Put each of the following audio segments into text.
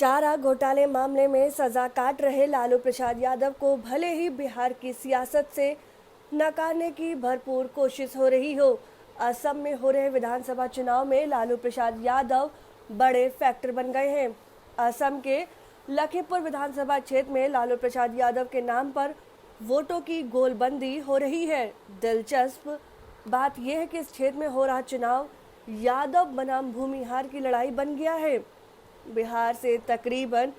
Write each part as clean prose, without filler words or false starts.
चारा घोटाले मामले में सजा काट रहे लालू प्रसाद यादव को भले ही बिहार की सियासत से नकारने की भरपूर कोशिश हो रही हो, असम में हो रहे विधानसभा चुनाव में लालू प्रसाद यादव बड़े फैक्टर बन गए हैं। असम के लखीमपुर विधानसभा क्षेत्र में लालू प्रसाद यादव के नाम पर वोटों की गोलबंदी हो रही है। दिलचस्प बात यह है कि इस क्षेत्र में हो रहा चुनाव यादव बनाम भूमिहार की लड़ाई बन गया है। बिहार से तकरीबन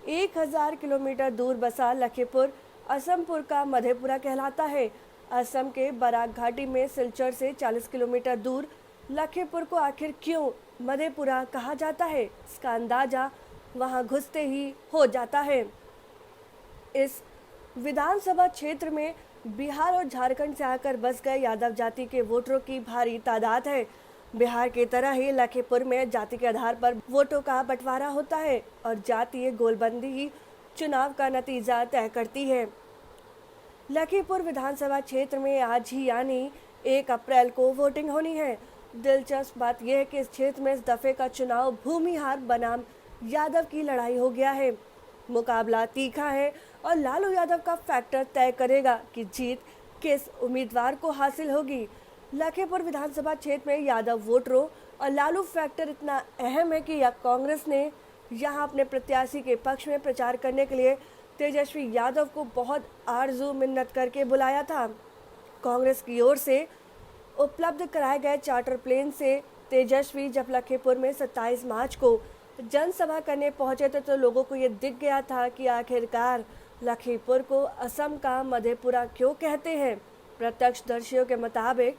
1000 किलोमीटर दूर बसा लखीमपुर असमपुर का मधेपुरा कहलाता है। असम के बराक घाटी में सिलचर से 40 किलोमीटर दूर लखीमपुर को आखिर क्यों मधेपुरा कहा जाता है, इसका अंदाजा वहां घुसते ही हो जाता है। इस विधानसभा क्षेत्र में बिहार और झारखंड से आकर बस गए यादव जाति के वोटरों की भारी तादाद है। बिहार की तरह ही लखीमपुर में जाति के आधार पर वोटों का बंटवारा होता है और जातीय गोलबंदी ही चुनाव का नतीजा तय करती है। लखीमपुर विधानसभा क्षेत्र में आज ही यानी 1 अप्रैल को वोटिंग होनी है। दिलचस्प बात यह है कि इस क्षेत्र में इस दफे का चुनाव भूमिहार बनाम यादव की लड़ाई हो गया है। मुकाबला तीखा है और लालू यादव का फैक्टर तय करेगा कि जीत किस उम्मीदवार को हासिल होगी। लखीमपुर विधानसभा क्षेत्र में यादव वोटरों और लालू फैक्टर इतना अहम है कि कांग्रेस ने यहां अपने प्रत्याशी के पक्ष में प्रचार करने के लिए तेजस्वी यादव को बहुत आरजू मिन्नत करके बुलाया था। कांग्रेस की ओर से उपलब्ध कराए गए चार्टर प्लेन से तेजस्वी जब लखीमपुर में 27 मार्च को जनसभा करने पहुंचे थे तो लोगों को ये दिख गया था कि आखिरकार लखीमपुर को असम का मधेपुरा क्यों कहते हैं। प्रत्यक्षदर्शियों के मुताबिक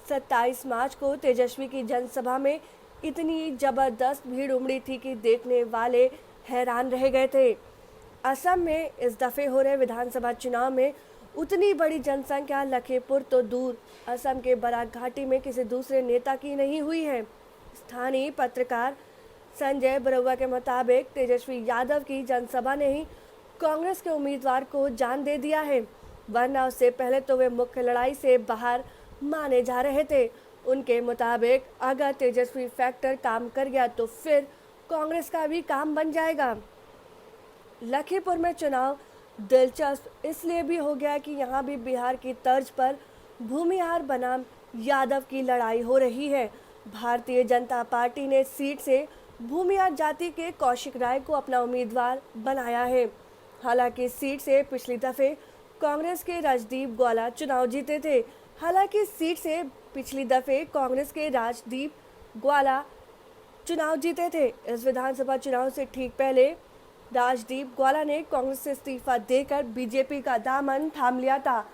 27 मार्च को तेजस्वी की जनसभा में इतनी जबरदस्त भीड़ उमड़ी थी कि देखने वाले हैरान रह गए थे। असम में इस दफे हो रहे विधानसभा चुनाव में उतनी बड़ी जनसंख्या लखीमपुर तो दूर असम के बराक घाटी में किसी दूसरे नेता की नहीं हुई है। स्थानीय पत्रकार संजय बरुआ के मुताबिक तेजस्वी यादव की जनसभा ने ही कांग्रेस के उम्मीदवार को जान दे दिया है, वरना उससे पहले तो वे मुख्य लड़ाई से बाहर माने जा रहे थे। उनके मुताबिक अगर तेजस्वी फैक्टर काम कर गया तो फिर कांग्रेस का भी काम बन जाएगा। लखीमपुर में चुनाव दिलचस्प इसलिए भी हो गया कि यहाँ भी बिहार की तर्ज पर भूमिहार बनाम यादव की लड़ाई हो रही है। भारतीय जनता पार्टी ने सीट से भूमिहार जाति के कौशिक राय को अपना उम्मीदवार बनाया है। हालांकि सीट से पिछली दफे कांग्रेस के राजदीप ग्वाला चुनाव जीते थे। इस विधानसभा चुनाव से ठीक पहले राजदीप ग्वाला ने कांग्रेस से इस्तीफा देकर बीजेपी का दामन थाम लिया था,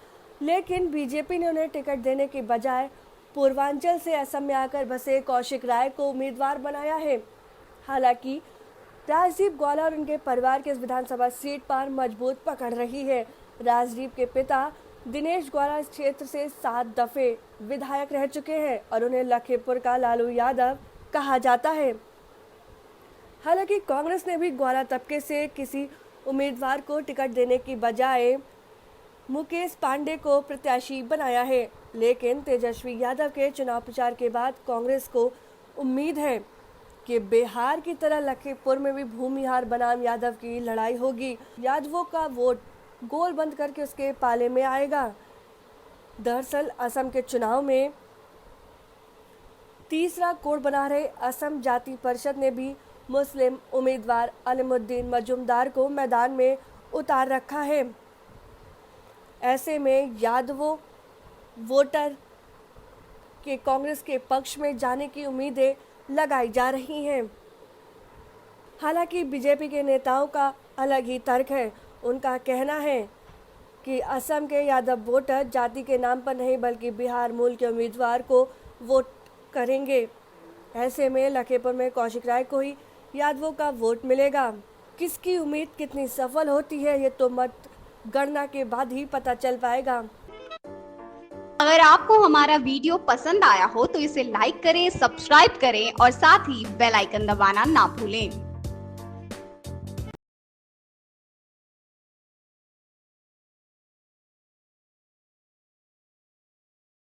लेकिन बीजेपी ने उन्हें टिकट देने के बजाय पूर्वांचल से असम में आकर बसे कौशिक राय को उम्मीदवार बनाया है। हालांकि राजदीप ग्वाला और उनके परिवार के इस विधानसभा सीट पर मजबूत पकड़ रही है। राजदीप के पिता दिनेश ग्वाला इस क्षेत्र से 7 दफे विधायक रह चुके हैं और उन्हें लखीमपुर का लालू यादव कहा जाता है। हालांकि कांग्रेस ने भी ग्वाला तबके से किसी उम्मीदवार को टिकट देने की बजाय मुकेश पांडे को प्रत्याशी बनाया है, लेकिन तेजस्वी यादव के चुनाव प्रचार के बाद कांग्रेस को उम्मीद है कि बिहार की तरह लखीमपुर में भी भूमिहार बनाम यादव की लड़ाई होगी। यादवों का वोट गोल बंद करके उसके पाले में आएगा। दरअसल असम के चुनाव में तीसरा कोड बना रहे असम जाति परिषद ने भी मुस्लिम उम्मीदवार अलीमुद्दीन मजूमदार को मैदान में उतार रखा है। ऐसे में यादवों वोटर के कांग्रेस के पक्ष में जाने की उम्मीदें लगाई जा रही हैं। हालांकि बीजेपी के नेताओं का अलग ही तर्क है। उनका कहना है कि असम के यादव वोटर जाति के नाम पर नहीं बल्कि बिहार मूल के उम्मीदवार को वोट करेंगे। ऐसे में लखीमपुर में कौशिक राय को ही यादवों का वोट मिलेगा। किसकी उम्मीद कितनी सफल होती है ये तो मत गणना के बाद ही पता चल पाएगा। अगर आपको हमारा वीडियो पसंद आया हो तो इसे लाइक करें, सब्सक्राइब करें और साथ ही बेल आइकन दबाना ना भूलें।